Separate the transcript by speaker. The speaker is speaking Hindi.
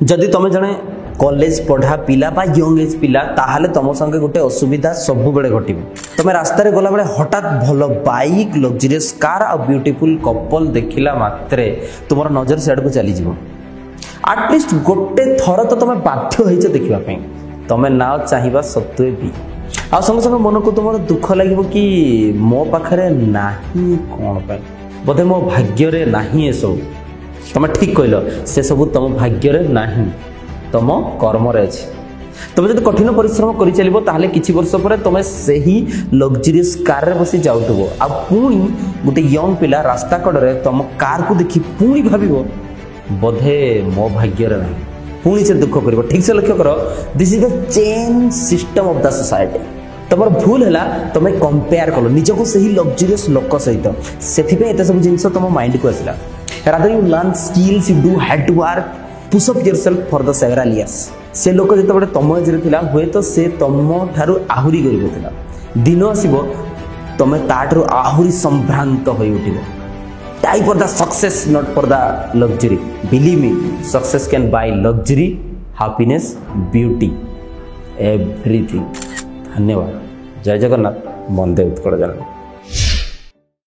Speaker 1: जदि तुम जड़े कॉलेज पढ़ा पिला बा यंग एज पिला ताहले तुम संगे गोटे असुविधा सब बेले घटे तुम रास्तार गला बेले हठात भल बाइक लग्जरीयस कार आ ब्यूटीफुल कपल देखला मात्रे तुम नजर सियाड़ को चली जीव आटलिस्ट गोटे थर तो तुम बाध्य होइछ देखिबा तुम ना चाहिबा सत्वे भी आ संग संग मन को तुम दुख लगे कि मो पाखरे नाही कौन पाई बोधे मो भाग्य रे नाही ए सब तुम ठीक कहल से सब तुम भाग्य रे नाही तुम कर्म रे अछि तुम जब कठिन परिश्रम कर चलो ताहले किछि वर्ष पर तुम से ही लग्जरीयस कार रे बसी जाउथबो आ पुणी गोटे यंग पिला रास्ता कड़े तुम कार को देखि पुणी भाबिबो बोधे मो भाग्य रे नाही पुणी से दुख करिवो ठीक से लक्ष्य करो this is the chain system of the society तुम भूल है तुम कंपेयर कल निजक से ही लग्जरीयस लोक सहित से एत सब जिन तुम माइंड को आसला rather you learn skills you do hard work push up yourself for the several years से लोक जो तुम एज हुए तो से तुम ठारू आहुरी गरीब दिन आसो तुम ताठू आहुरी संभ्रांत हो उठ type for the success not for the luxury believe me success can buy luxury happiness beauty everything धन्यवाद जय जगन्नाथ वंदे उत्कल जननी।